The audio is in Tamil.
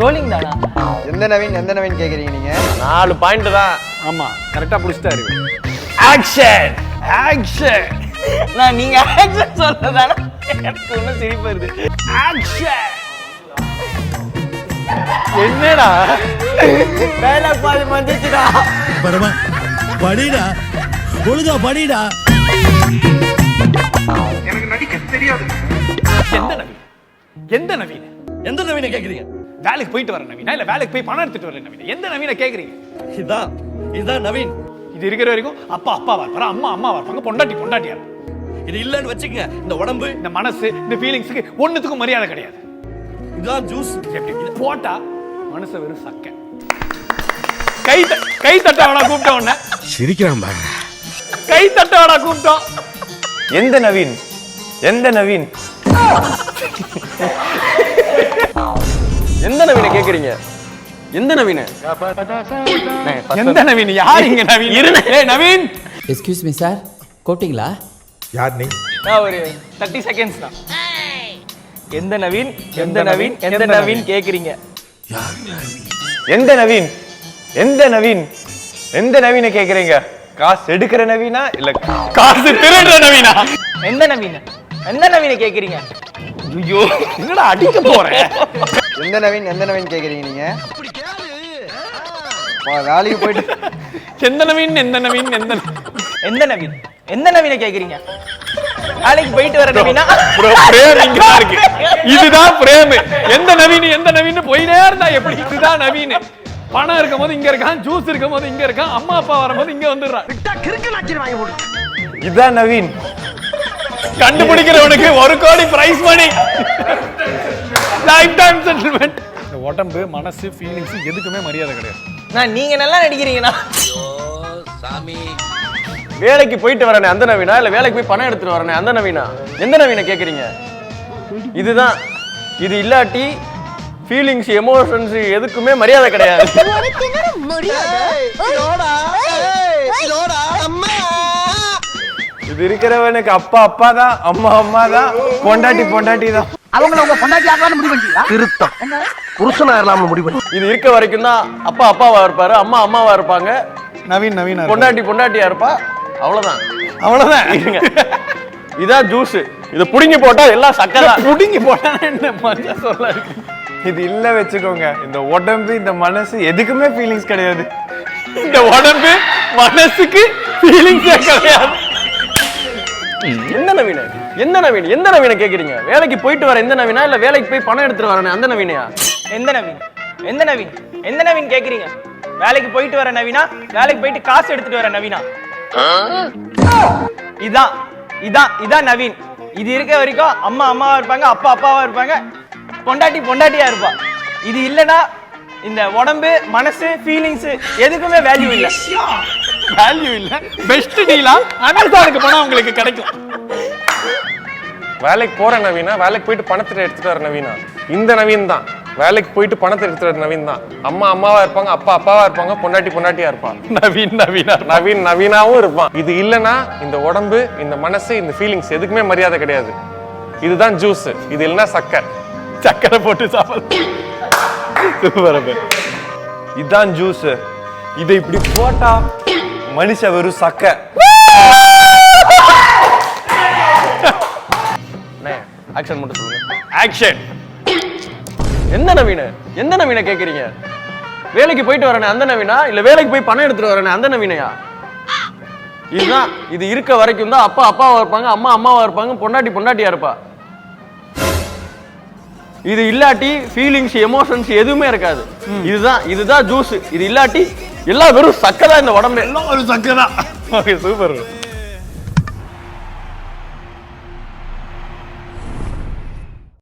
ரோலிங் தானா? எந்த நவீன் கேக்குறீங்க நீங்க? 4 பாயிண்ட் தான். ஆமா கரெக்டா புடிச்சிட்டாரு. Action action. நான் நீங்க ஆக்ஷன் சொல்றதால எனக்கு ஒன்றும் சிரிப்பு வருது. ஆக்ஷன். என்னடா டைலாக் பாதி வந்துச்சுடா. பரமா படிடா, ஒழுங்கா படிடா. எனக்கு நடிக்க தெரியாது. எந்த நவீன கேக்குறீங்க? வேலைக்கு போயிட்டு வர நவீனா இல்ல வேலைக்கு போய் பணம் எடுத்துட்டு வர நவீனா? எந்த நவீன கேக்குறீங்க? இதான் நவீன். இது இருக்கிற வரைக்கும் அப்பாவா இருப்பாரு, அம்மாவா இருப்பாங்க, பொண்டாட்டியா இருப்பாங்க. இது இல்லன்னு வச்சுக்க, இந்த உடம்பு, இந்த மனசு, இந்த ஃபீலிங்ஸ்க்கு ஒண்ணுத்துக்கும் மரியாதை கிடையாது. இதுதான் ஜூஸ். எப்படி இது போட்டா மனசு வெறும் சக்கை. கை தட்ட வேணா கூப்பிட்ட உடனே சிரிக்கிறான் பாரு. கை தட்ட வேணா கூப்பிட்டோம். எந்த நவீன் எந்த நவீன் கேக்குறீங்க? எந்த நவீன? எந்த நவீன்? யார் இங்க நவீன்? ஏய் நவீன். எக்ஸ்கியூஸ் மீ சார், கோட்டிங்களா? யார் நீ? நான் ஒரு 30 செகண்ட்ஸ் தான். எந்த நவீன் கேக்குறீங்க? எந்த நவீன் எந்த நவீன கேக்குறீங்க? காசு எடுக்கிற நவீனா இல்ல காசு திருடுற நவீனா? எந்த நவீன கேக்குறீங்க? ஐயோ என்னடா அடிக்க போறேன். எந்த நவீன் கேக்குறீங்க நீங்க? வேலைக்கு போயிட்டு எந்த நவீன கேக்குறீங்க? வேலைக்கு போயிட்டு வர நவீனா? பிரேம் இங்க தான் இருக்கு. இதுதான் பிரேம். எந்த நவீன் போயினே இருந்தா எப்படி? இதுதான் நவீன். பணம் இருக்கும் போது இங்க இருக்கான், ஜூஸ் இருக்கும் போது இங்க இருக்கான், அம்மா அப்பா வரும்போது இங்க வந்துடுறான். இதான் நவீன். கண்டுபிடிக்கிறவனுக்கு 1 crore prize money, lifetime settlement. இந்த உடம்பு, மனசு, ஃபீலிங்ஸ் எதுக்குமே மரியாதை கிடையாது. நான் நீங்க நல்லா நடிக்கிறீங்கண்ணா. வேலைக்கு போயிட்டு வரனே அந்த நவீனா இல்ல வேலைக்கு போய் பணம் எடுத்துட்டு வரனே அந்த நவீனா? எந்த நவீன கேக்குறீங்க? இதுதான். இது இல்லாட்டி ஃபீலிங்ஸ், எமோஷன்ஸ் எதுக்குமே மரியாதை கிடையாது. இது இருக்கிறவனுக்கு அப்பா தான், அம்மா தான், பொண்டாட்டி தான். அவங்கள உங்க பொண்டாட்டி ஆகலாம்னு முடிவு பண்ணிட்டீங்களா? திருத்தம். புருஷனா இருக்கலாம்னு முடிவு பண்ணி. இது இருக்க வரைக்கும் தான் அப்பாவா இருப்பாரு, அம்மாவா இருப்பாங்க, நவீன் பொண்டாட்டியா இருப்பா. அவ்வளவுதான். இருங்க. இதான் ஜூஸ். இத புடிங்கி போட்டா எல்லாம் சக்கரை. புடிங்கி போட்டா என்ன மஜா சொல்ல இருக்கு. இது இல்ல வச்சுக்கோங்க, இந்த உடம்பு, இந்த மனசு எதுக்குமே ஃபீலிங்ஸ் கிடையாது. இந்த உடம்பு மனசுக்கு ஃபீலிங்ஸே கிடையாது. எந்த நவீன கேக்குறீங்க? வேலைக்கு போயிட்டு வர எந்த நவீனா இல்ல வேலைக்கு போய் பணம் எடுத்துட்டு வரனே அந்த நவீனையா? எந்த நவீன் கேக்குறீங்க? வேலைக்கு போயிட்டு வர நவீனா? வேலைக்கு போயிட்டு காசு எடுத்துட்டு வர நவீனா? இதான் நவீன். இது இருக்க வரைக்கும் அம்மாவா இருப்பாங்க, அப்பாவா இருப்பாங்க, பொண்டாட்டியா இருப்பா. இது இல்லனா இந்த உடம்பு, மனசு, ஃபீலிங்ஸ் எதுக்குமே வேல்யூ இல்ல. பெஸ்ட் டீலா அமேசானுக்கு போனா உங்களுக்கு கிடைக்கும். வேலைக்கு போற நவீனா, வேலைக்கு போயிட்டு பணத்தை எடுத்துட்டு வர நவீனா? இந்த நவீன் தான். வேலைக்கு போயிட்டு பணத்தை எடுத்துட்டு வர நவீன் தான். அம்மாவா இருப்பாங்க, அப்பாவா இருப்பாங்க, பொண்டாட்டியா இருப்பான். நவீனாவும் இருப்பான். இது இல்லனா இந்த உடம்பு, இந்த மனசு, இந்த ஃபீலிங்ஸ் எதுக்குமே மரியாதை கிடையாது. இதுதான் ஜூஸ். இது இல்லனா சக்கரை போட்டு சாப்பிடு. இதுதான் ஜூஸ். இதை இப்படி போட்டா மனுஷ வெறும் சக்கை. ஆக்ஷன் மட்டும் சொல்லுங்க. ஆக்ஷன். எந்த நவீன கேக்குறீங்க? வேலைக்கு போயிட்டு வரனே அந்த நவீனா இல்ல வேலைக்கு போய் பணம் எடுத்துட்டு வரனே அந்த நவீனையா? இதுதான். இது இருக்க வரைக்கும் தான் அப்பாவா இருப்பாங்க, அம்மாவா இருப்பாங்க, பொண்டாட்டியா இருப்பா. இது இல்லாட்டி ஃபீலிங்ஸ், எமோஷன்ஸ் எதுவுமே இருக்காது. இதுதான் ஜூஸ். இது இல்லாட்டி எல்லாம் வெறும் சக்கை தான். இந்த உடம்பு எல்லாம் ஒரு சக்கை தான். Okay, super.